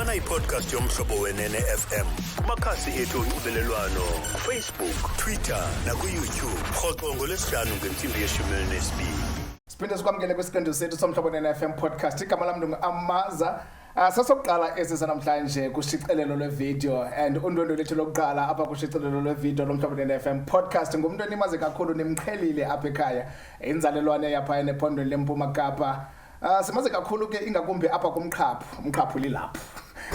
Fumana i-podcast yomhlobo wenene FM kumakhasi ethu onxibelelwano Facebook, Twitter naku-YouTube. Rhoqo ngolwesihlanu ngentsimbi ye-12. Siphinde sikwamukele kwisiqendu sethu somhlobo wenene FM podcast. Igama lami Amaza. Sasokuqala esiza namhlanje kushicilelo lwevideo and undwendwe lethu lokuqala apha kushicilelo lwevideo lomhlobo wenene FM podcast ngumuntu enimaze kakhulu nimqhelile apha ekhaya inzalelwane yapha enephondweni leMpuma Kapa. Simaze kakhulu ke ingakumbi apha kumqhaphu lilapho.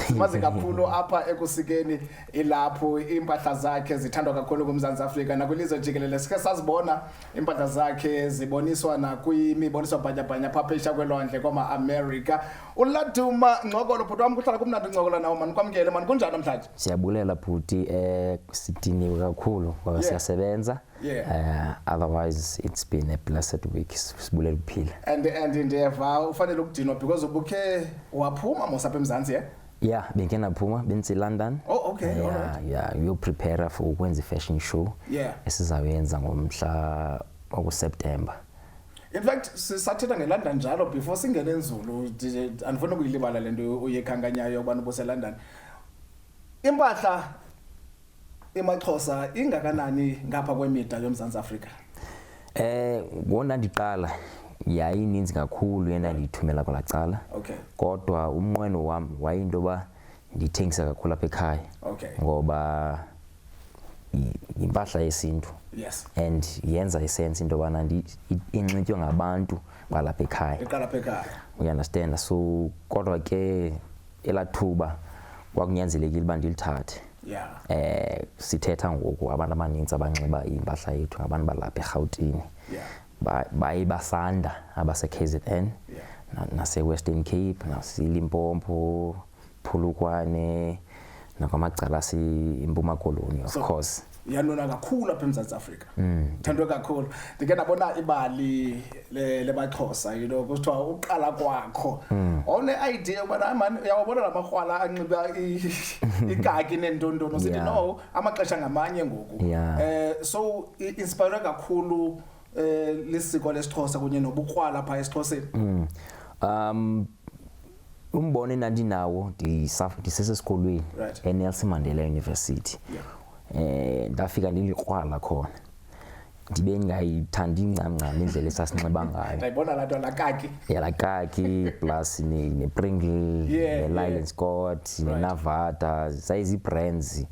Simaze kakhulu apha ekusikeni ilapho impahla zakhe zithandwa kakhulu kuMzantsi Afrika nakwilizwe jikelele. Sike sazibona impahla zakhe ziboniswa nakwimiboniso bhanyabhanya phapha kwelwandle kwama-America. ULADUMA Ngcokolo bhuti wami kuhlala kumnandi uncokola nawo mani kwamkele mani kunjani namhlanje? Siyabulela bhuti sidiniwe kakhulu ngoba siyasebenza. Otherwise it's been a blessed week. Sibulela ukuphila. And ndiyeva ufanele ukudinwa because ubukhe waphuma mosapha eMzantsi Yeah, bengenaphuma benzi London. Oh, okay. All right. Yeah, you prepare for ukwenza fashion show. Yeah. Esizawenza ngomhla September. In fact, sisathetha ngeLondon njalo before singene enzulu andifuna ukuyilibala lento uyekhanganyayo ubani bose London. Impahla eMaXhosa ingakanani ngapha kwemida yoMzantsi Afrika? Ngona ndiqala yayininzi kakhulu yena ndithumela kwalacala. Okay. Kodwa umnqweno wami wayinto ba ndithengisa kakhulu apha ekhaya. Okay. Ngoba impahla yesintu. Yes. And yenza isense into bana inxitywa ngabantu balapha ekhaya. Iqala apha ekhaya. You understand? So kodwa ke elathuba kwakunyanzelekile uba ndilithathe. Yeah. Sithetha ngoku abantu abaninzi abanxiba impahla yethu ngabantu balapha eGauteng. Yeah. Bayi basanda abase KZN. Yeah. Nase Western Cape, naseLimpopo, Phulukwane, nakwamacala eMpuma Koloni of course. Yanona kakhulu apha eMzantsi Afrika. Thandwe kakhulu. Ndike ndabona ibali leMaXhosa, you know, kusithiwa uqala kwakho. One idea ubana man uyawabona lamakrwala anxiba ikaki nentontono sithi no amaxesha ngamanye ngoku. So inspire kakhulu lisiko lesixhosa kunye nobukrwala apha eSixhoseni. Umbone nandinawo ndisesesikolweni eNelson Mandela University. Ndafika ndilikrwala khona ndibe ngayithanda incamncam indlela esasinxiba ngayo. Ndayibona la nto lakaki. Lakaki plus ne-Pringle, ne-Lyland Scott, ne-Navata, sayizi-brands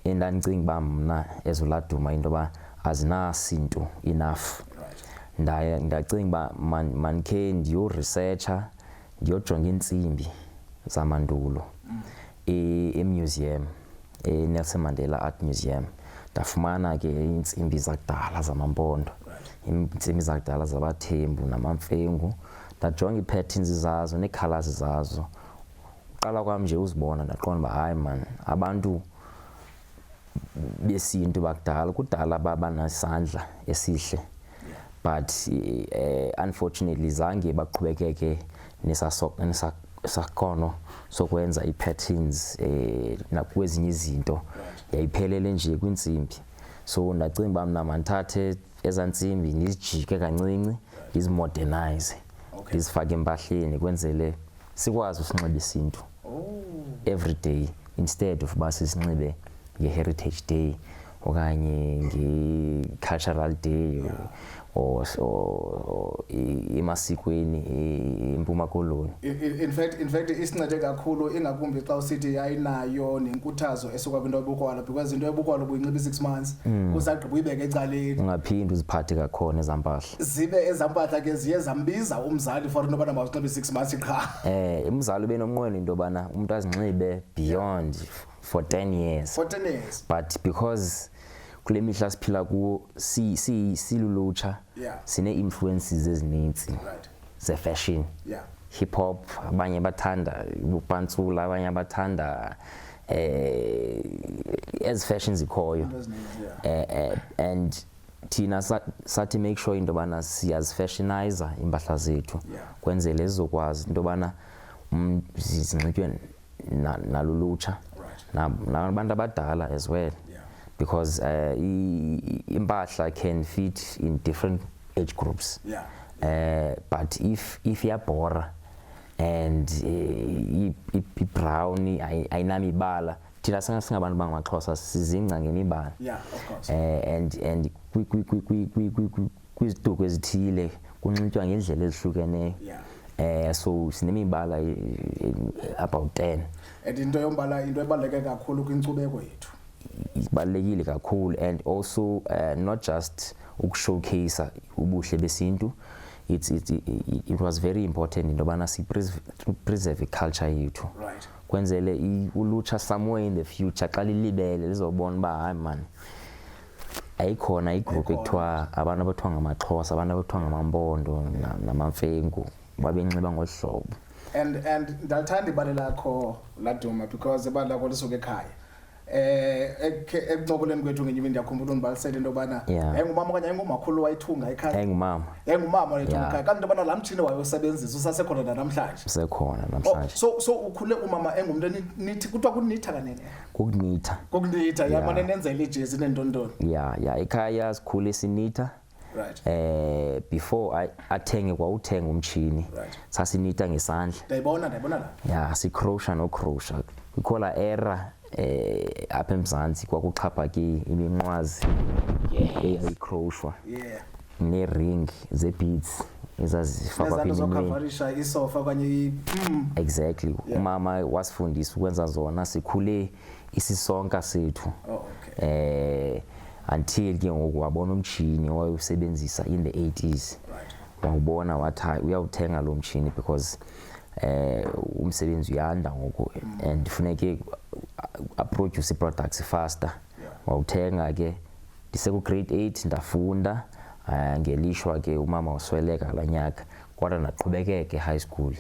endandicinga uba mna ezoLADUMA into yoba azinasinto enough. Ndacinga uba manikhe ndiyoresearcha ndiyojonga iintsimbi zamandulo emuseum eNelson Mandela Art Museum. Ndafumana ke iintsimbi zakudala zamampondo, iintsimbi zakudala zabaThembu namamfengu. Ndajonga ii-patterns zazo nee-colors zazo. Uqala kwam nje uzibona ndaqonda uba hayi man abantu besintu kudala babanasandla esihle. But unfortunately zange baqhubekeke nesakhono sokwenza ii-patterns nakwezinye izinto yayiphelele nje kwintsimbi. So ndacinga uba mna mandithathe ezaa ntsimbi ndizijike kancinci ndizimodernize ndizifake empahleni kwenzele sikwazi usinxiba isintu every day instead of uba sisinxibe nge-Heritage Day okanye nge-Cultural Day or emasikweni eMpuma Koloni. In fact isincede kakhulu ingakumbi xa usithi ayinayo nenkuthazo esuka kwinto yobukrwala because into yobukrwala ubuyinxiba 6 months uzagqiba uyibeke ecaleni. Ungaphindi uziphathe kakhona ezampahla. Zibe ezampahla ke ziye zambiza umzali for into yobana mawuzinxibe 6 months qha. Umzali ubenomnqweno into yobana umuntu azinxibe beyond for 10 years. For 10 years. But because kule mihla siphila kuwo silulutsha sine-influences ezininzi ze-fashion. Hip hop abanye bathanda upantsula abanye bathanda ezi fashion zikhoyo. And thina sathi make sure into yobana siyazifashioniza impahla zethu kwenzele zizokwazi into yobana zinxitywe nalulutsha nabantu abadala as well. Because impahla can fit in different age groups. But if you're bora and i-brown ayinamibala thina singabantu bangamaXhosa sizingca ngemibala. Yeah, of course. And kwiziduko ezithile kunxitywa ngendlela ezihlukeneyo. Yeah. So sinemibala about 10. And into yombala into ebaluleke kakhulu kwinkcubeko yethu. Ibalulekile kakhulu, and also not just ukushowcase ubuhle besintu. It was very important into yobana preserve culture yethu. Right. Kwenzele ulutsha somewhere in the future xa lilibele lizobona uba hayi man ayikhona igroup ekuthiwa abantu abathiwa ngamaXhosa, abantu abathiwa ngamampondo namamfengu babenxiba ngohlobo. And ndalithanda ibali lakho LADUMA because ibali lakho lisuke ekhaya. Ekuncokoleni kwethu ngenye imini ndiyakhumbula undibalisele into yobana yayingumama okanye yayingumakhulu wayithunga ekhaya. Yayingumama wayithunga ekhaya kanti into yobana laa mtshini wayewusebenzisa usasekhona namhlanje. Usekhona namhlanje. So ukhule umama engumntu nithi kuthiwa kunitha kanene. Kukunitha yamane nenzela ijezi nentontoni. Yeah ekhaya sikhule sinitha. Right. Before athenge kwawuthenga umtshini sasinitha ngesandla. Ndayibona la. Yeah, sikrosha nokrosha. Ikhola era apha eMzantsi kwakuxhaphake iminqwazi eyayikroshwa ne-ring ze-beads ezazifakwa apha eminweni. Isofa kanye Exactly. Umama wasifundisa ukwenza zona sikhule isisonka sethu. Until ke ngoku wabona umtshini owayewusebenzisa in the 80s. Wawubona wathi uyawuthenga lo mtshini because umsebenzi uyanda ngoku and funeke produce products faster. Wawuthenga ke ndiseku grade 8 ndafunda ngelishwa ke umama wasweleka lanyaka kodwa naqhubekeke high school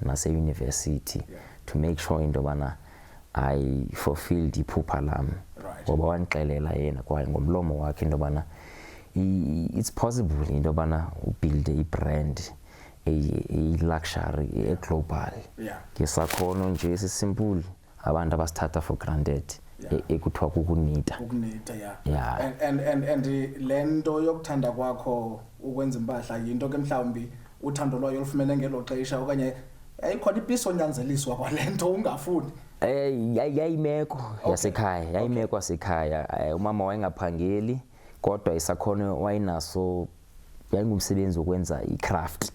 nase university to make sure into bana I fulfilled iphupha lami. Ngoba wanixelela yena kwaye ngomlomo wakhe into bana it's possible into bana ubuild a brand a luxury a global. Ngesakhono nje simple abantu abasithatha for granted ekuthiwa kukunita. And lento yokuthanda kwakho ukwenza impahla yinto ke mhlawumbi uthando lwayo olufumene ngelo xesha okanye ayikhona ipiso onyanzeliswa kwalento ungafuni. Yayimeko yasekhaya umama wayengaphangeli kodwa isakhono wayinaso yayingumsebenzi wokwenza icraft.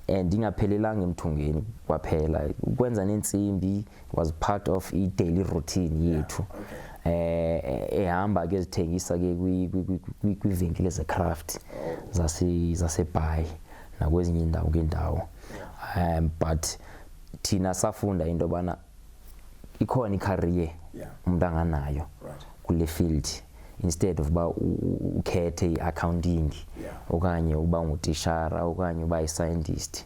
And ingaphelelanga emthungeni kwaphela ukwenza nentsimbi was part of i-daily routine yethu. Ehamba ke zithengisa ke kwivenkile ze-craft zaseBhayi nakwezinye indawo. But thina safunda into yobana ikhona icareer umuntu anganayo kule field instead of ba ukhethe i-accounting okanye uba ngutishara okanye uba i-scientist.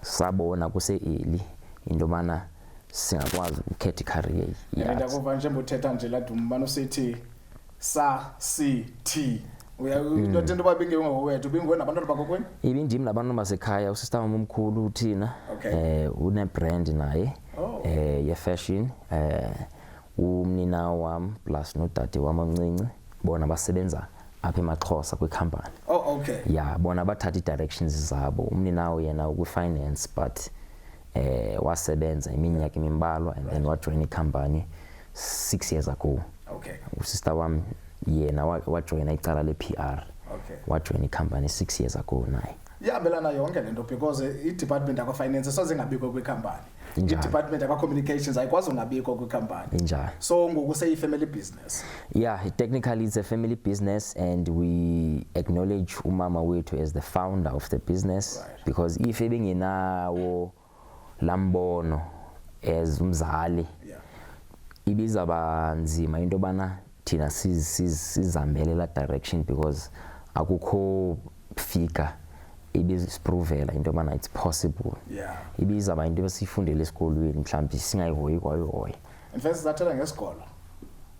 Sabona kuse-early into yobana singakwazi ukukhetha icareer. Ndakuva nje mbuthetha nje LADUMA bana usithi sa-CT into into babinge ngowethu bingwe nabantwana bakho kweni ibindim nabantu basekhaya usister wami omkhulu uthina une brand naye ye-fashion umnina wami plus nodade wami omncinci bona basebenza apha eMaxhosa kwicompany. Yeah, bona bathatha i-directions zabo. Umninawo yena ukwi-finance but wasebenza iminyaka emimbalwa and then wajoin icompany 6 years ago. Usister wami yena wajoina icala le-PR. Wajoin icompany 6 years ago naye. Iyahambelana yonke lento because i-department yakwa-finance soze ingabikho kwicompany. I-department yakwa-communications ayikwazi ungabikho kwicompany. So ngoku seyi-family business. Yeah, technically it's a family business and we acknowledge umama wethu as the founder of the business because if ebengenawo lambono as umzali ibizaba nzima into bana thina sizihambele la direction because akukho figure ibiziprovela into bana it's possible. Ibizaba into besifundele esikolweni mhlawumbe singayihoyi kwayihoyi. In fact sathela ngesikolo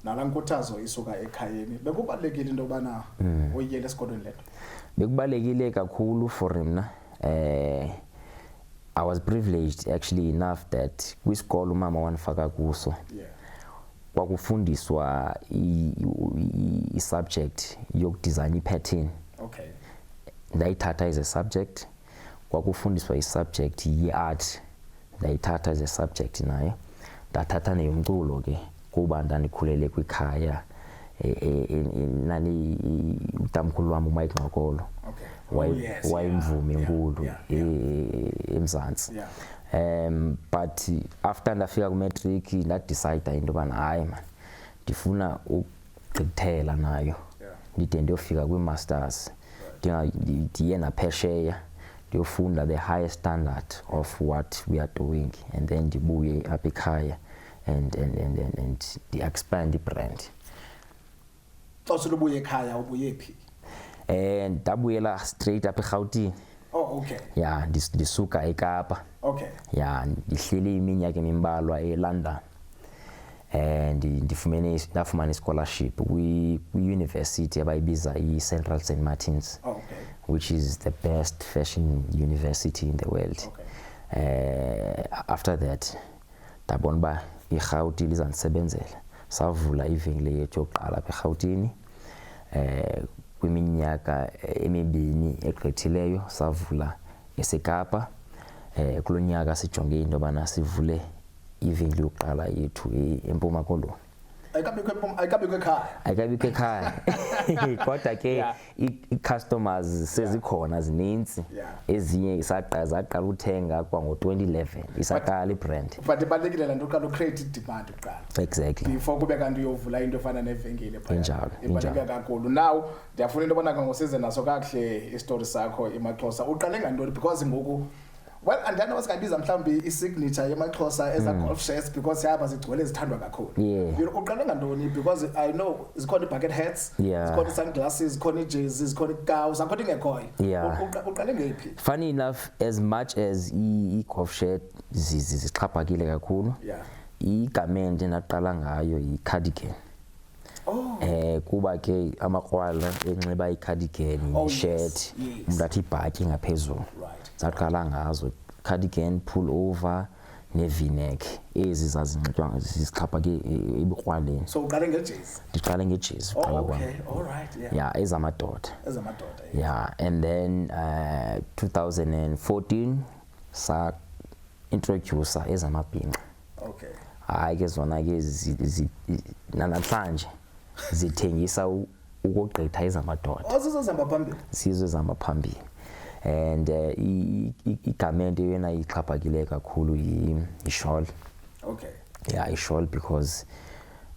nala nkuthazo isuka ekhayeni bekubalekile into bana uyiyele esikolweni lethu. Bekubalekile kakhulu for mina. I was privileged actually enough that kwisikolo umama wanifaka kuso kwakufundiswa i-subject yokudesign i-pattern. Ndayithatha as a subject kwakufundiswa i-subject ye-art ndayithatha as a subject nayo ndathatha neyomculo ke kuba ndandikhulele kwikhaya nani utamkhulu wami uMaXhosa wayemvumi enkulu eMzantsi. But after ndafika ku-matric ndadecide into yobana hayi man ndifuna ukugqithela nayo ndide ndiyofika kwi-masters ndiye naphesheya ndiyofunda the highest standard of what we are doing and then ndibuye apha ekhaya and ndi-expand ibrand. Xa ubuye ekhaya ubuye phi? Ndabuyela straight apha eRhawutini. Oh, okay. Yeah, ndisuka eKapa. Okay. Yeah, ndihleli iminyaka emimbalwa eLondon. And ndafumana i-scholarship kwi-university abayibiza i-Central St. Martin's. Oh, okay. Which is the best fashion university in the world. Okay. After that, ndabona uba iRhawutini izandisebenzela. Savula ivenkile yethu yokuqala apha eRhawutini. Kwiminyaka emibini egqithileyo savula eseKapa. Kulo nyaka sijonge into yobana sivule ivenkile yokuqala yethu eMpuma Koloni. Ayikabikho ekhaya kodwa ke i-customers sezikhona zininzi ezinye zaqala uthenga kwango-2011 isaqala ibrand. But ibalulekile laa nto uqala ucreate i-demand kuqala. Exactly. Before kube kanti uyovula into efana nevenkile phaya. Injalo. Ibaluleke kakhulu. Now ndiyafuna into yobana ngosize naso kakuhle istori sakho eMaXhosa. Uqale ngantoni because ngoku well andiyana wasingabiza mhlawumbi i-signature yeMaXhosa eza golf shirts because yaba zigcwele zithandwa kakhulu. Uqale ngantoni because I know zikhona i-bucket hats, zikhona i-sunglasses, zikhona i-jerseys, zikhona i-cows, akho into ingekhoyo. Uqale ngephi? Funny enough, as much as i-golf shirt zixhaphakile kakhulu, igament endaqala ngayo i-cardigan. Kuba ke amakrwala enxiba i-cardigan i-shirt umuntu athi ibhatyi ngaphezulu. Zaqala ngazo cardigan, pull over ne-v-neck ezi zazinxitywa zixhaphake ebukrwaleni. So uqale ngejezi? Ndiqale ngejezi uqala kwami. Okay, all right, yeah, ezamadoda. Yeah, and then 2014 sa introduce ezamabhinqa. Okay. Hayi ke zona ke namhlanje zithengisa ukugqitha ezamadoda. Zizozihamba phambili. Zizozihamba phambili. And igament yena ixhaphakile kakhulu i-shawl. Okay. Yeah, i-shawl because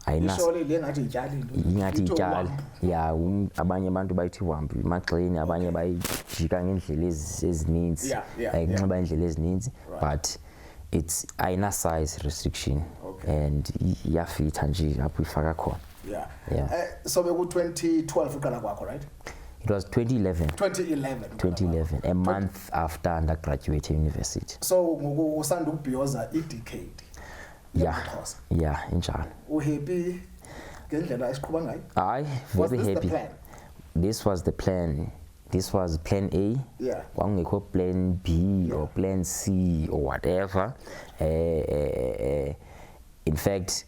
i-shawl le ngathi ityali into. Ingathi ityali. Yeah, abanye abantu bayithi wambi emagxeni, abanye bayijika ngendlela ezininzi. Kunxiba indlela ezininzi, but it's ayina size restriction. And iyafitha nje apho ifaka khona. So beku 2012 uqala kwakho, right? It was 2011. 2011. A month after undergraduate university. So ngoku usanda ukubhiyoza i-decade. Yeah, injalo. Uhappy ngendlela esiqhuba ngayo? Hayi, very happy. This was the plan. This was plan A. Kwangekho plan B or plan C or whatever. In fact,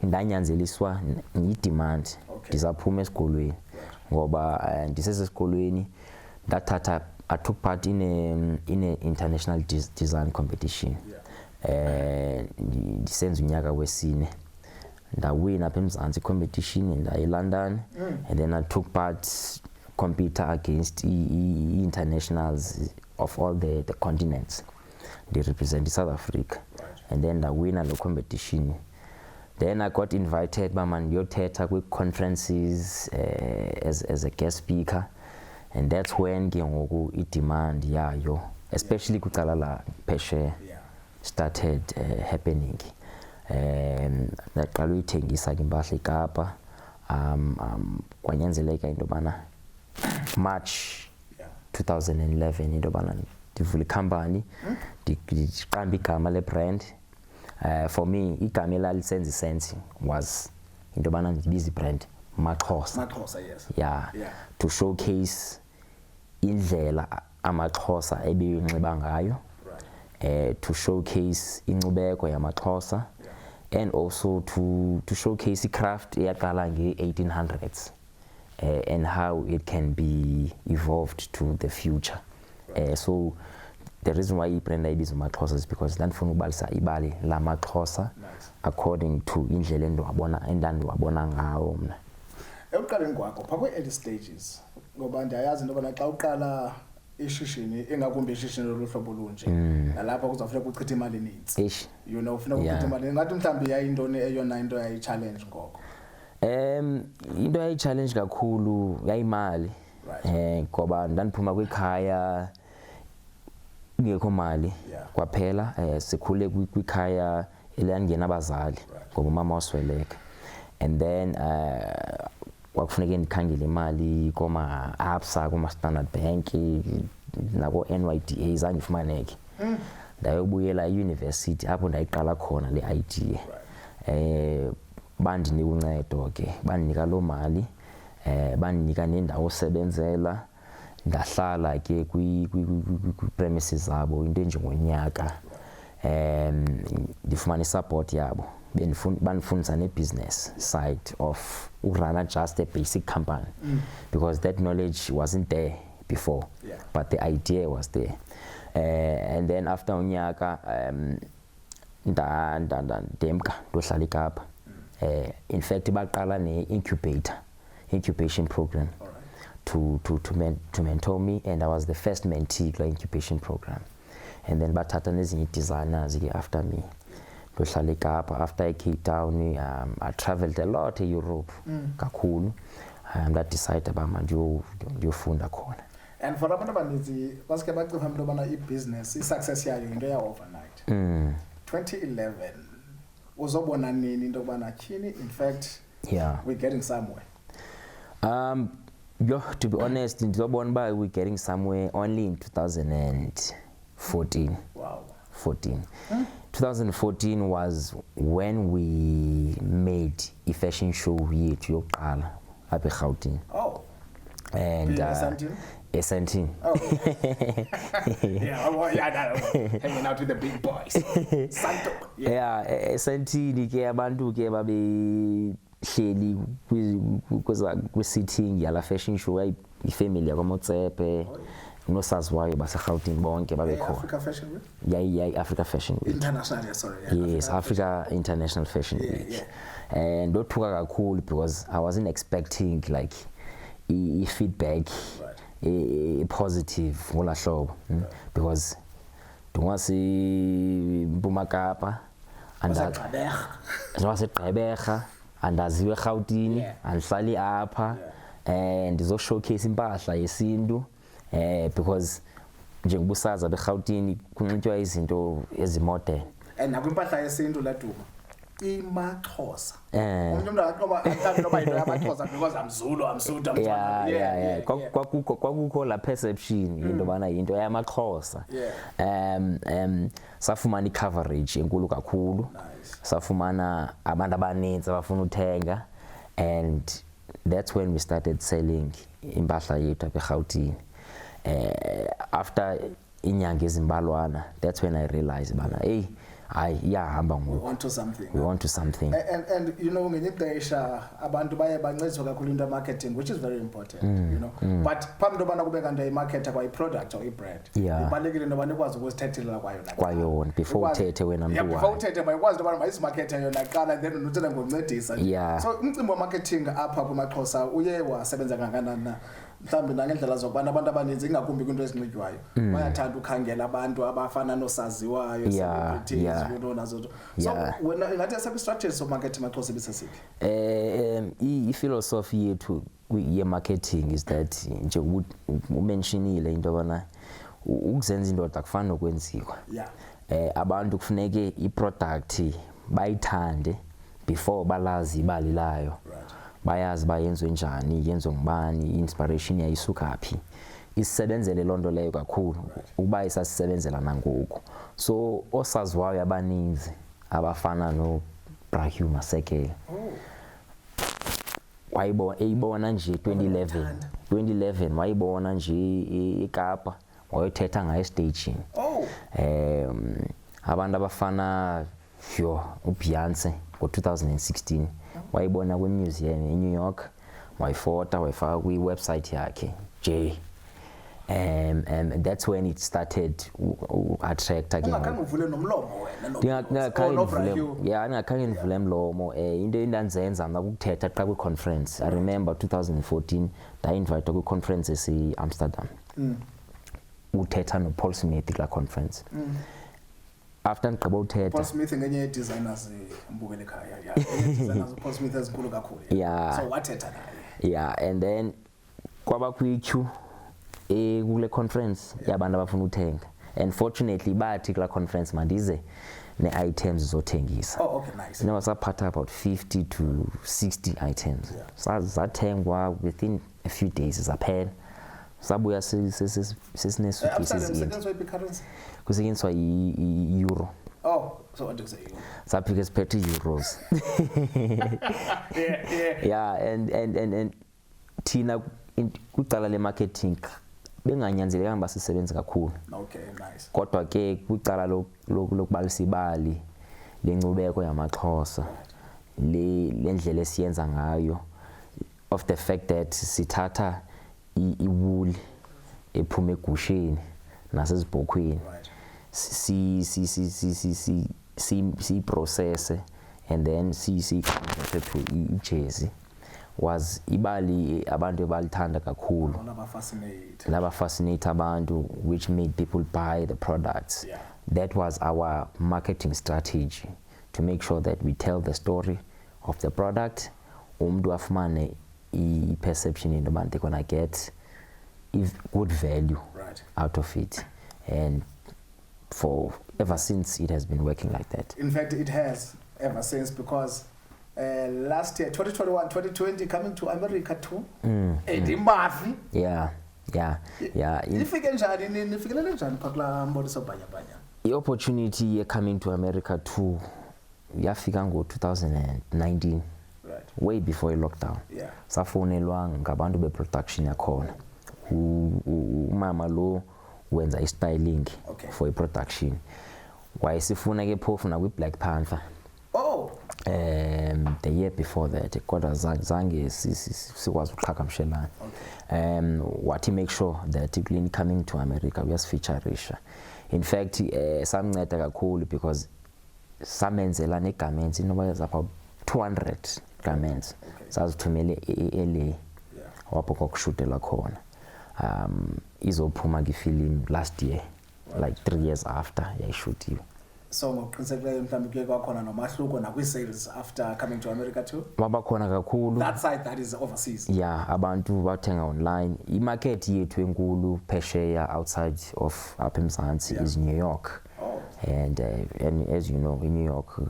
ndanyanzeliswa yi-demand. Ndisaphuma esikolweni. Ngoba ndisesesikolweni ndathatha I took part in a international design competition. Ndisenza unyaka wesine. Ndawina apha eMzantsi competition ndaye eLondon and then I took part compete against internationals of all the continents. They represent South Africa. And then ndawina lo competition. Then I got invited by Mandiyothetha conferences as a guest speaker, and that's when i-demand yayo, especially kuqala la phesheya, started happening. Ndaqala uyithengisa ke impahla eKapa, kwanyanzeleka into yobana March 2011 into yobana ndivula icompany, ndiqamba igama le-brand. For me, igama elalisenza isensi was into yobana ndibiza ibrand MaXhosa. Yes. Yeah. To showcase indlela amaXhosa ebeyinxiba ngayo. To showcase inkcubeko yamaXhosa. And also to showcase icraft eyaqala nge-1800s and how it can be evolved to the future. So the reason why ibrand ayibizwa MaXhosa is because ndandifuna ubalisa ibali la MaXhosa according to indlela endandiwabona ngawo mna. Ekuqaleni kwakho phakwe early stages ngoba ndiyayazi into yobana xa uqala ishishini engakumbi ishishini loluhlobo lunje nalapha kuzafuneka uchithe imali eninzi you know ufuna ukuchitha imali ngathi mhlawumbe yayintoni eyona into yayi-challenge ngoko. Into yayi-challenge kakhulu yayimali ngoba ndandiphuma kwikhaya ingekho mali kwaphela sikhule kwikhaya elangena abazali ngoba umama wasweleka and then kwakufuneka ndikhangele imali koma-absa koma-standard bank nako-NYDA zange ifumaneke ndayobuyela eyunivesithi apho ndayiqala khona le idea bandinika uncedo ke bandinika loo mali bandinika nendawo osebenzela ndahlala ke kwi-premises zabo into enjengonyaka ndifumana i-support yabo bandifundisa ne-business side of urana just a basic company because that knowledge wasn't there before but the idea was there and then after unyaka ndemka ndohlala eKapa in fact baqala ne-incubation program to mentor me and I was the first mentee kula incubation program and then bathatha nezinye designers after me ndohlala eKapa after Cape Town I traveled a lot in Europe kakhulu that decide uba mandiyofunda khona. And for abantu abaninzi basike bacifa into yobana i-business i-success yayo into ya-overnight 2011 uzobona nini into yobana tyhini in fact we're getting somewhere? To be honest ndizobona uba we're getting somewhere only in 2014. Wow. 2014 was when we made a-fashion show yethu yokuqala apha eGauteng. And Esantini. Hanging out with the big boys. Santo. Esantini ke abantu ke babehleli kwi-sitting yala fashion show ifamily yakwamotsepe nosaziwayo baseGauteng bonke babekhona. Africa Fashion Week? Africa Fashion Week. International, sorry. Yes, Africa International Fashion Week. And ndothuka kakhulu because I wasn't expecting like feedback positive ngola hlobo because ndingwasempuma Kapa ndingwasegqeberha andaziwe eGauteng andihlali apha ndizo-showcase impahla yesintu because njengoba usazi beGauteng kunxitywa izinto ezimodern and nakwimpahla yesintu LADUMA iMaXhosa umuntu akaxoba noba into yamaXhosa because amZulu amSotho amTswana kwakukho la perception into yobana yinto yamaXhosa safumana i-coverage enkulu kakhulu safumana abantu abaninzi abafuna uthenga and that's when we started selling impahla yethu apha eGauteng. After inyanga ezimbalwana that's when I realized bana hey iyahamba ngoku we want to something and you know ngenye ixesha abantu baye bancediswa kakhulu into marketing which is very important you know but phambi tobana kube kanti imarket kwa i-product or i-brand ibalekile into yobana ikwazi ukuzithethelela kwayona before uthethe wena mntu before uthethe bayikwazi into yobana mayizimarkethe yona qala then unothela ngokuncedisa so umcimbi wa-marketing apha kuMaXhosa uye wasebenza kangakanani na mhlawumbi nangendlela zokubana abantu abaninzi ingakumbi kwinto ezinxitywayo bayathanda ukhangela abantu abafana nosaziwayo celebrities nazo so wena ingathi asekwi-strategy somarket MaXhosa ibisesiphi? I-philosophy yethu ye-marketing is that nje umentionile into yobana ukuzenza indoda kufana nokwenziwa abantu kufuneke i-product bayithande before balazi ibali layo bayazi ba yenziwe njani yenziwe ngubani i-inspiration yayisuka phi isebenzele loo nto leyo kakhulu ukuba isasisebenzela nangoku so osaziwayo abaninzi abafana noBrahim Masekela wayibona nje 2011 wayibona nje eKapa wayothetha ngayo estaging abantu abafana uBeyonce ngo-2016 wayibona kwi-museum eNew York wayifota wayifaka kwi-website yakhe And that's when it started attract again. Ungakhange uvule nomlomo wena Ngingakhange ngivule mlomo. Into endanzenza ngakuthetha xa kwi conference. I remember 2014 I-invite kwi conference esi-Amsterdam. Uthetha no Paul Smith la conference. After ngigqiba uthetha Paul Smith ngenye ye-designers mbukele ekhaya. Designers Paul Smith ezinkulu kakhulu. Yeah. So wathetha naye. Yeah, and then kwaba kwi-queue kule conference yabantu abafuna uthenga. And fortunately bathi kula conference mandize ne-items zothengisa. Oh, okay, nice. Saphatha about 50 to 60 items. Zathengwa within a few days zaphela. Sabuya sesinesuitcases kusetyenziswa i-euro. Oh, so what do you say? Saphike siphethe euros. Yeah, and thina kwicala le-marketing benganyanzelekanga uba sisebenze kakhulu. Okay, nice. Kodwa ke kwicala lokubalisa ibali lenkcubeko yamaXhosa le ndlela esiyenza ngayo of the fact that sithatha iwuli ephuma egusheni nasezibhokhweni si process and then si convert to ijezi was ibali abantu balithanda kakhulu laba fascinate abantu, which made people buy the products. That was our marketing strategy, to make sure that we tell the story of the product, umntu afumane perception in the man they're gonna get good value out of it. And for ever since it has been working like that. In fact, it has ever since, because last year 2021 2020 coming to America too. Edimafi. Yeah. Nifike njani nifikelele njani phakula mboniso bhanya. The opportunity coming to America too yafika ngo 2019. Way before lockdown. Safonelwa ngabantu be-production yakhona. Umama lo wenza i-styling for i-production. Wayesifuna ke phofu na kwi-Black Panther. Oh. The year before that, kodwa zange sikwazi uqhagamshelana. Wathi make sure that when coming to America uyasifeatureisha. In fact, samnceda kakhulu because samenzela ne-garments inoba about 200 garments. Sazithumele e-LA wapho kokushutela khona. Izophuma ngifilm last year, like 3 years after yayishutiwe. So ngokuqinisekileyo mhlawumbe kuye kwakhona nomahluko nakwi-sales after coming to America too? Wabakhona kakhulu. That side that is overseas. Yeah, abantu bathenga online. I-market yethu enkulu phesheya outside of apha eMzantsi is New York. And as you know, in New York,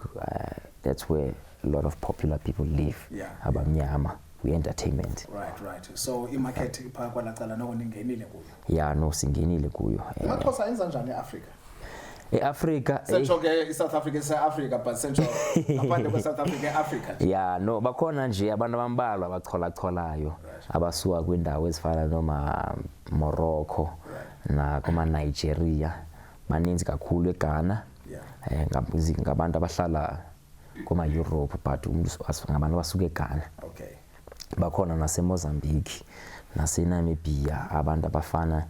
that's where a lot of popular people live. Abamnyama, we entertainment. Right. So i-market phaa kwalacala noko ningenile kuyo? Yeah, no, singenile kuyo. MaXhosa yenza njani eAfrica? Africa. Central South Africa is Africa, but Central apart from South Africa, Africa. Yeah, no, bakhona nje abantu abambalwa abacholacholayo abasuka kwindawo ezifana noma Morocco na kuma Nigeria, maninzi kakhulu eGhana. Ngabantu abahlala kuma Europe, but ngabantu basuka eGhana. Okay. Bakhona nase Mozambique, nase Namibia, abantu abafana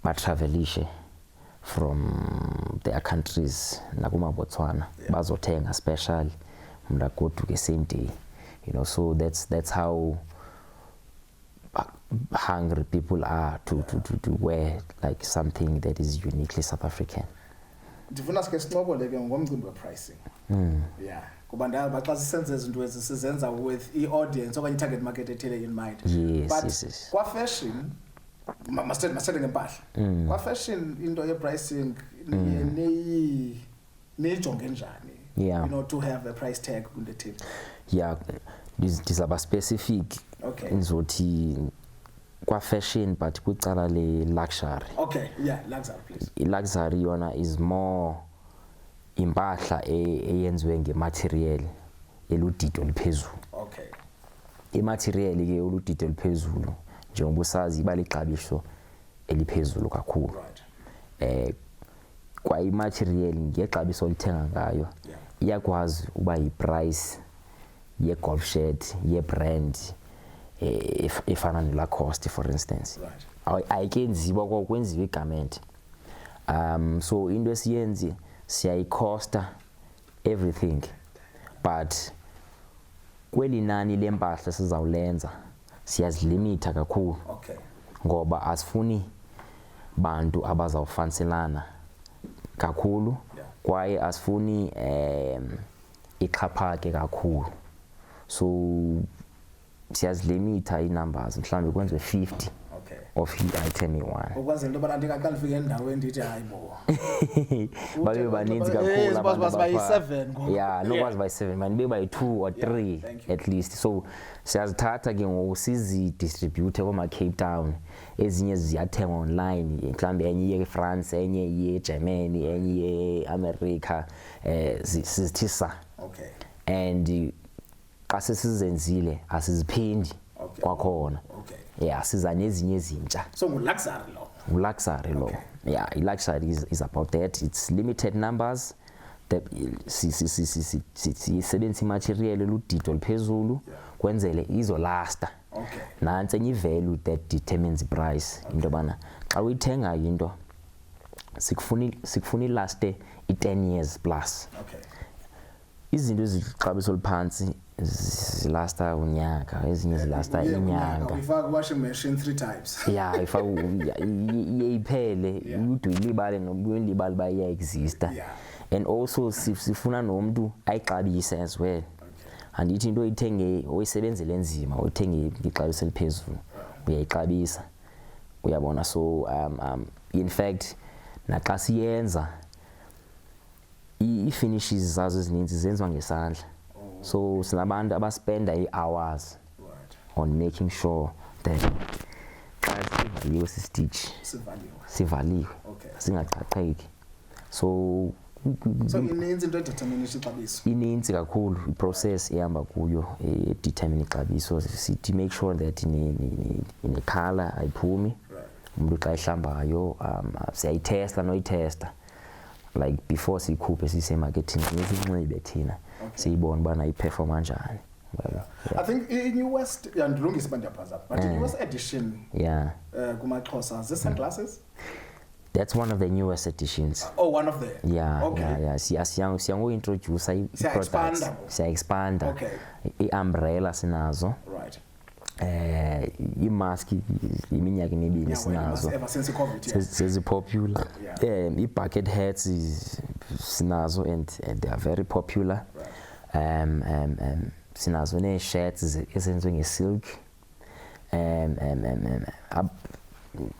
batravelishe from their countries nakuma Botswana bazothenga special mna go to the same day, you know. So that's how hungry people are to wear like something that is uniquely South African. Ndifuna sike sinqobole ke ngomcimbi we-pricing. Yeah, kuba ndaba xa sisenze izinto sizenza with i-audience okanye i-target market ethile in mind. Yes. Kwa fashion masithethe ngempahla. Kwa fashion into ye-pricing niyijonge njani? You know, to have a price tag on the table. Yeah, ndizaba specific. Okay. Ngizothi kwa fashion but kwicala le luxury. Okay, yeah, luxury please. I-luxury yona is more impahla eyenziwe ngematerial eludidi oluphezulu. Okay. Imaterial ke oludidi oluphezulu njengoba usazi iba lixabiso eliphezulu kakhulu. Kwa imaterial ngexabiso olithenga ngayo iyakwazi uba yiprice ye-golf shirt ye-brand efana ne-Lacoste for instance. ayikenziwa kwakwenziwa igarment. So into esiyenzi siyayicosta everything, but kweli nani lempahla sizawulenza siyazilimita kakhulu. Okay. Ngoba asifuni bantu abazawufanselana kakhulu, kwaye asifuni ixhaphake kakhulu. So siyazilimita i-numbers, mhlawumbe kwenziwe 50 of i-item eyi-1. Ukwenzela into yobana ndingaqala ndifike endaweni ndithi hayi bo. Babe baninzi kakhulu abantu bayi-7 ngoku. Yeah, nokwazi bayi-7 man, bebe bayi-2 or 3 at least. So siyazithatha ke ngoku sizi-distribute kuma-Cape Town, ezinye ziyathengwa online, mhlawumbe enye iye eFrance, enye iye eGermany, enye iye eAmerica, sizithi sa. Okay. And xa sesizenzile asiziphindi kwakhona. Okay. Yeah, siza nezinye ezintsha. So ngu-luxury lo. Luxury law. Yeah, luxury is about that. It's limited numbers. Sisebenzisa imaterial eludidi oluphezulu kwenzele izolasta. Okay. Nansi enye value that determines the price. Into bana xa uyithenga into sikufuna ilaste i10 years plus. Okay. Izinto ezixabiso oliphansi zilasta unyaka, ezinye zilasta inyanga. Ifaka washing machine 3 times. Yeah, ifaka iyiphele, ude uyilibale nobuyilibala baya exista. And also sifuna nomuntu ayixabise as well. Andithi into oyithenge oyisebenzele enzima, oyithenge ixabiso eliphezulu, uyayixabisa. Uyabona, so in fact naxa siyenza i-finishes zazo ezininzi zenziwa ngesandla. So sinabantu abaspenda i-hours on making sure that xa sivaliwe sisititch sivaliwe singaqhaqheki. So ininzi into edeterminate ixabiso. Ininzi kakhulu iprocess ehamba kuyo edetermine ixabiso. Sithi make sure that ine-color ayiphumi, umuntu xa ehlambayo siyayitesta noyitesta. Like before sikhuphe sisemarketing izinxibe thina siyibona bana iperforma njani. I think in US ndilungisa bandiyaphaza, but in US edition kumaXhosa sunglasses. That's one of the newest editions. Oh, one of them. Yeah, okay. Yeah. Siyango introduce products. Siya expanda. Okay. I-umbrella sinazo. Right. I-mask iminyaka emibili sinazo. Ever since COVID. Sezi popular. I-bucket hats sinazo and they are very popular. Right. Sinazo ne-shirts ezenziwe nge-silk.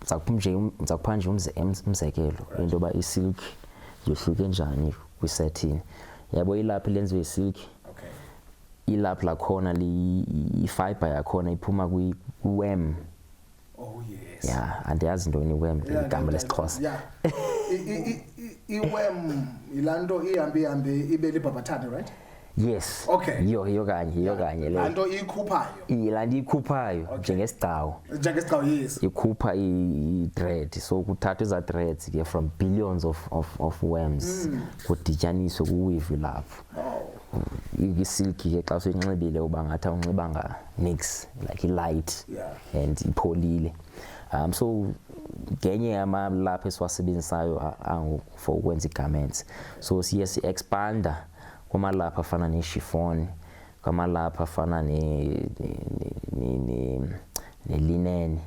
Zakupha nje umzekelo into yoba i-silk yohluke njani kwi-satin. Yabo ilaphu lenziwe i-silk. Ilaphu lakhona i-fiber yakhona iphuma kwi-worm. Oh yes. Yeah, andiyazi ntoni i-worm igama lesiXhosa. Yeah. I-worm ilanto ihambe ibe libhabhathane, right? Yes. Okay. Iyo kanye le. Lanto iyikhuphayo. Ilanto iyikhuphayo njengesigcawu. Njengesigcawu, yes. Ikhupha i-thread, so kuthathwa eza threads ke from billions of worms kudityaniswe kuweave lapho. I-silk ke xa uyinxibile uba ngathi awunxibanga nix, like i-light and ipholile. So ngenye yamalaphu esiwasebenzisayo for ukwenza i-garments. So siye si-expanda kwamalaphu afana ne-chiffon, kwamalaphu afana ne-linen,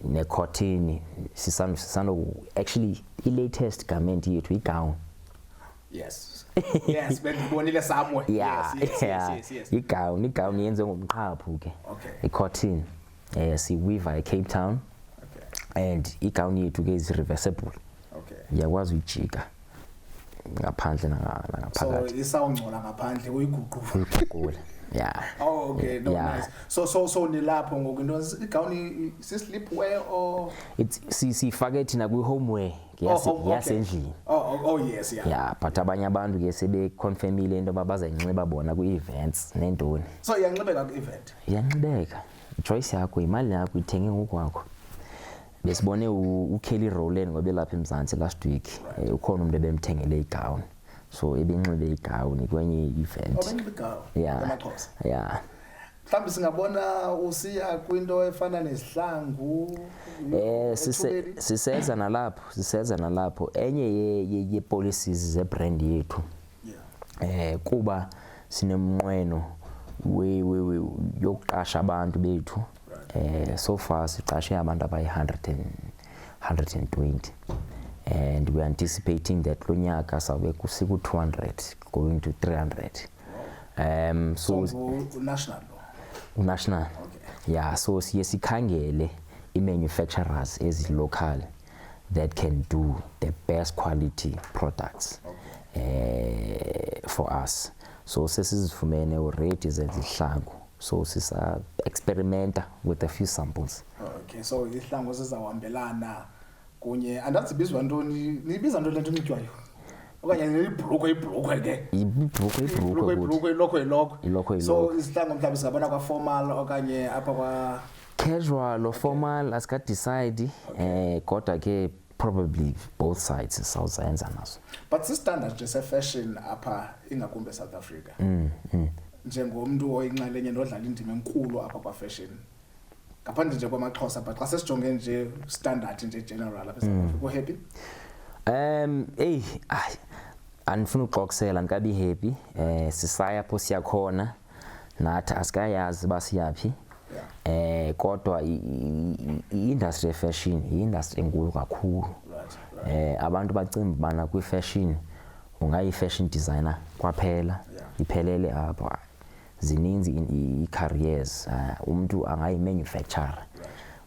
ne-cotton. Actually i-latest garment yethu i-gown. Yes. Yes, bendibonile somewhere. Yes. I-gown yenziwe ngomqhaphu ke. I-cotton siweaver eCape Town. And i-gown yethu ke is reversible. Iyakwazi uyijika ngaphandle nangaphakathi. So isawungcola ngaphandle uyiguqula. Yeah. Oh, okay. No, nice. So nilapho ngoku into i-gown si-sleepwear or sifake thina kwi-homeware yasendlini. Oh yes, yeah. Yeah, but abanye abantu ke sebeconfirmile into yoba bazayinxiba bona kwi-events nentoni. So iyanxibeka kwi-event? Iyanxibeka. Choice yakho, imali yakho ithenge ngokwakho. Besibone uKelly Rowland ngoba elapha eMzantsi last week. Ukhona umuntu ebemthengele igown. So ebinxibe igown kwenye event. Benxibe igown. Yeah. Yeah. mhlawumbe singabona usiya kwinto efana nesihlangu sisenza nalapho enye ye policies ze brand yethu kuba sinemnqweno yokuqasha abantu bethu so far siqashe abantu abayi 120 and we are anticipating that lo nyaka sabe kusiku 200 going to 300 so national national yeah so sikhangele i-manufacturers ezi-local that can do the best quality products for us so sesizifumene already zezihlangu so sisa experimenta with a few samples. Okay, so izihlangu zizawuhambelana kunye andazi bizwa ntoni nibiza ntoni lento nityayo okanye ibhlukwe ke ilokho so izihlangu mhlawumbe singabona kwa formal okanye apha kwa casual or formal asika decide kodwa ke probably both sides sawuzenza nazo but standard just fashion apha ingakumbe South Africa njengomuntu oyinxalenye nodlala indima enkulu apha kwa fashion ngaphandle nje kwamaXhosa but xa sesijonge nje standard nje general apha South Africa happy andifuna uxoxela ndikabi happy sisaya pho siyakhona nathi asikayazi basiyaphi kodwa i-industry fashion i-industry enkulu kakhulu abantu bacimba bana kwi-fashion ungayi-fashion designer kwaphela iphelele apha zininzi i-careers umuntu angayi-manufacturer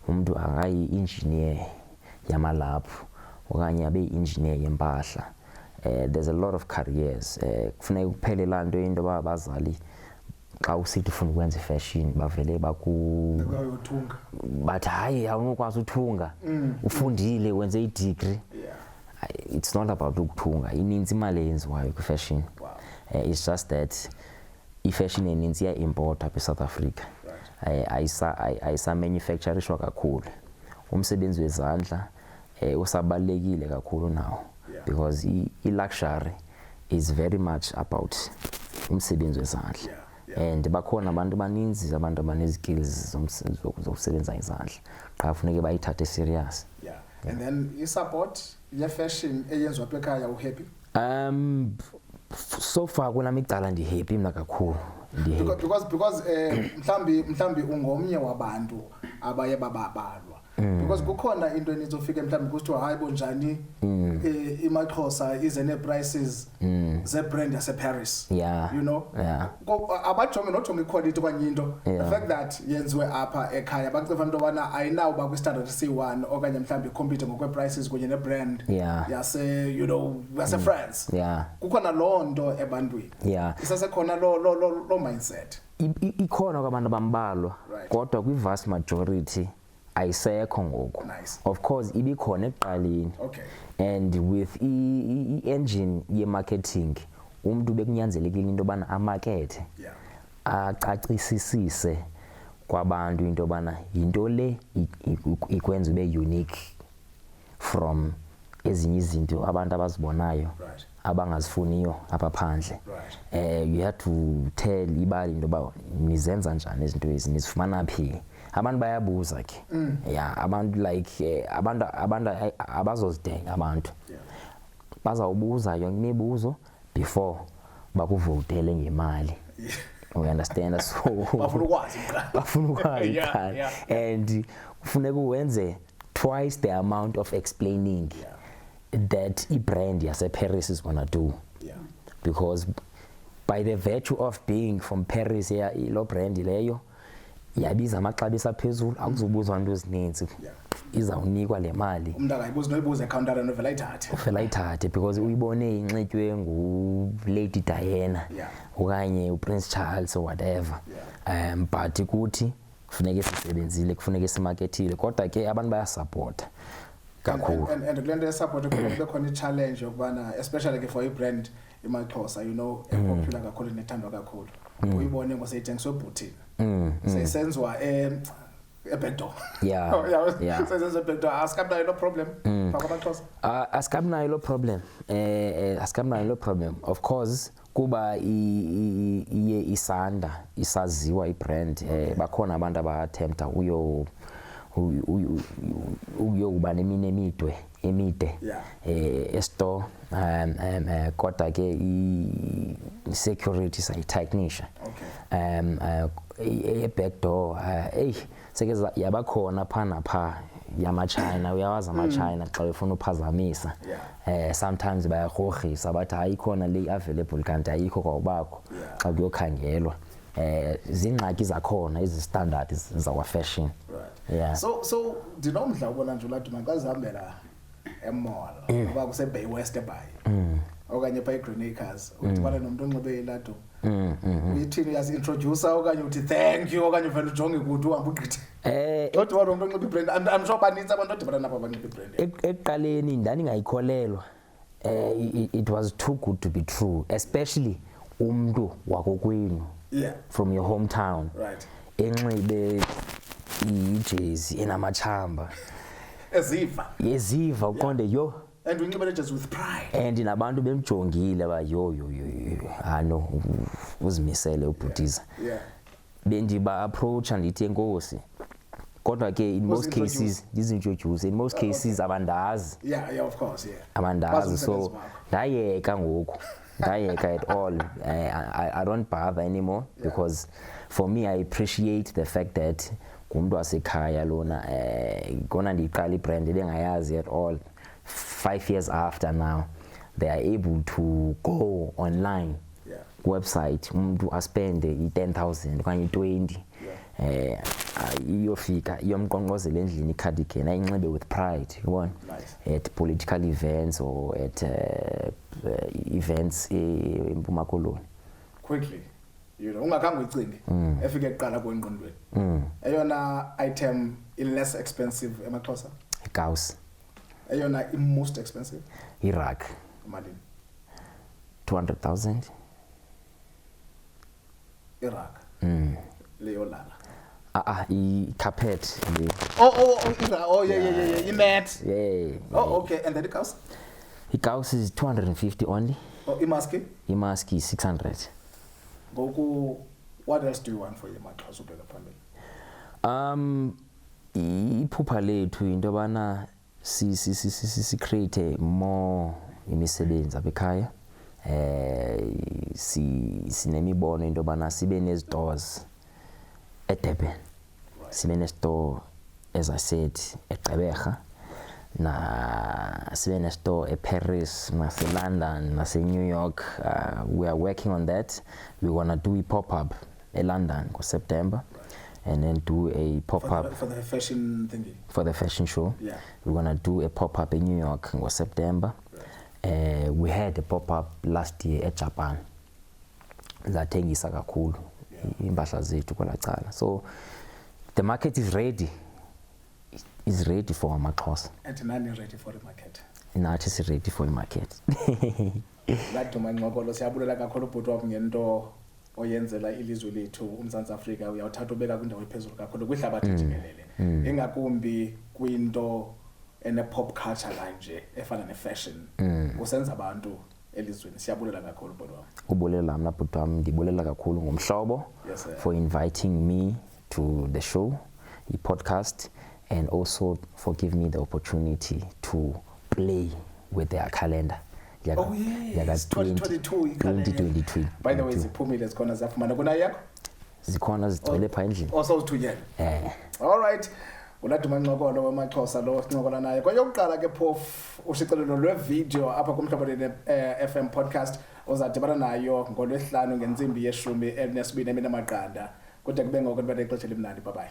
umuntu angayi-engineer yamalaphu okanye abe yi-engineer yempahla there's a lot of careers kufuneka kuphele laa nto into abazali xa usithi ufuna ukwenza ifashion bavele bathi hayi awunokwazi uthunga ufundile wenze i-degree it's not about ukuthunga ininzi imali eyenziwayo kwi-fashion it's just that i-fashion eninzi iya-import apha eSouth Africa ayisa-manufacturishwa kakhulu umsebenzi wezandla usabalulekile kakhulu nawo because i-luxury is very much about umsebenzi wezandla and bakhona abantu baninzi abantu abanezikills zokusebenza izandla qha kufuneka bayithathe serious and then i-support ye-fashion eyenziwa apha ekhaya uhappy so far kunami icala ndi-happy mna kakhulu because mhlambi ungomnye wabantu abaye babalwa because kukhona into enizofika mhlambi kusithiwa hayi bonjani iMaXhosa ize nee-prices ze-brand yase-Paris you know abajonge nojonge iquality kwanye into the fact that yenziwe apha ekhaya bacifa into yobana ayinawuba kwi-standard C1 okanye mhlambi compete ngokwe-prices kunye ne-brand yase you know yase-France kukhona loo nto ebantwini isasekhona lo mindset ikhona kwabantu abambalwa kodwa kwi-vast majority ayisekho ngoku of course ibikhona ekuqaleni and with i-engine ye-marketing umuntu bekunyanzelekile into yobana amakethe acacisisise kwabantu into yobana yinto le ikwenza ube unique from ezinye izinto abantu abazibonayo abangazifuniyo apha phandle you have to tell ibali into yoba nizenza njani izinto ezi nizifumana phi abantu bayabuza ke abantu like abantu abazozidenga abantu bazawubuza yonke imibuzo before bakuvotele ngemali we understand so bafuna ukwazi and kufuneka uwenze twice the amount of explaining that i-brand yase-Paris is gonna do because by the virtue of being from Paris lo brand leyo yabiza amaxabiso aphezulu akuzobuzwa into ezininzi izawunikwa le mali umuntu akayibuzi noyibuza ekhawuntara novela ayithathe because uyibone inxitywe ngu-Lady Diana okanye uPrince Charles or whatever but kuthi kufuneka sisebenzile kufuneka simarketile kodwa ke abantu bayasupporta kakhulu and kule nto yesupport kube khona i-challenge yokubana especially ke for i-brand iMaXhosa you know epopular kakhulu nethandwa kakhulu uyibone ngoseyithengiswe ebhutini seyisenziwa eBekdo seyisenziwa eBekdo asikabinayo lo problem phakaMaXhosa asikabinayo lo problem of course kuba isanda isaziwa ibrand bakhona abantu abathemta uyokuba nemine emide estore kodwa ke i-security sayithikenisha back door seke yabakhona phana pha yama-China uyawazi ama-China xa befuna uphazamisa sometimes bayarhorhisa bathi hayi khona le available kanti ayikho kwawubakho xa kuyokhangelwa zingxaki zakhona ezi-standard zawa fashion. So ndinomdla ubona nje uLaduma xa zihambela emall ngoba kuseBay West eBhayi okanye pha eGreen Acres udibana nomuntu onxibe iLaduma uyithini uyazi-introducer okanye uthi thank you okanye uvele ujonge kude uhambe ugqithe kodwa umuntu onxibe ibrand I'm sure banintsi abantu odibana nabo abanxibe ibrand ekuqaleni ndandingayikholelwa it was too good to be true especially umntu wakokwenu from your hometown enxibe ijezi enamachamba eziva uqonde yo and unxibe ijezi with pride and nabantu bemjongile ba yo no uzimisele ubhutiza bendiba approach ndithi enkosi kodwa ke in most cases disintroduce in most cases abandazi of course abandazi so ndayeka ngoku ndayeka at all I don't bother anymore because for me I appreciate the fact that kumuntu wasekhaya lona kona ndiqala ibrand bengayazi at all 5 years after now they are able to go online website umuntu aspende i10,000 okanye 20 iyofika iyomqonqozela endlini icardigan ayinxibe with pride yabona at political events or at events eMpuma Koloni quickly ungakhange uyicinge efike eqala kwengqondweni eyona item less expensive eMaXhosa ikausi eyona most expensive irag malini 200,000 irag leyo lala i-carpet imat okay and then ikausi ikausi is 250 only imaski is 600 ngoku what else do you want for iMaXhosa ubeka phambili iphupha lethu into yobana si create more imisebenzi abekhaya sinemibono into yobana sibe nezitores eDurban sibe ne-store as I said eGqeberha na sibe ne-store eParis nase-London nase-New York we are working on that. We're gonna do a pop-up in London in September and then do a pop-up for the fashion thingy for the fashion show. We're gonna do a pop-up in New York in September. We had a pop-up last year at Japan zathengisa kakhulu impahla zethu kwelacala so the market is ready for amaXhosa and nani ready for the market nathi si ready for the market LADUMA Nqokolo siyabulela kakhulu ubhuti wami ngento oyenzela ilizwe lethu uMzantsi Afrika uyawuthatha ubeka kwindawo ephezulu kakhulu kwihlabathi jikelele engakumbi kwinto ene pop culture kanje efana ne-fashion usenza abantu elizweni siyabulela kakhulu bhuti wami ubulela mna bhuti wami ndibulela kakhulu ngomhlobo for inviting me to the show i-podcast and also for giving me the opportunity to play with their calendar. Oh yes, 2022. By the way, ziphumile zikhona ziyafumana kuna yakho? Zikhona zigcwele pha endlini. Also uthunyelwe. All right. uLaduma Nqokolo wemaXhosa lo sincokola naye kwayokuqala ke phofu ushicilelo lwevideo apha kumhlabeleni FM podcast ozadibana nayo ngolwesihlanu ngentsimbi ye-12 emini amaqanda kude kube ngoko nibele ixesha elimnandi bye bye.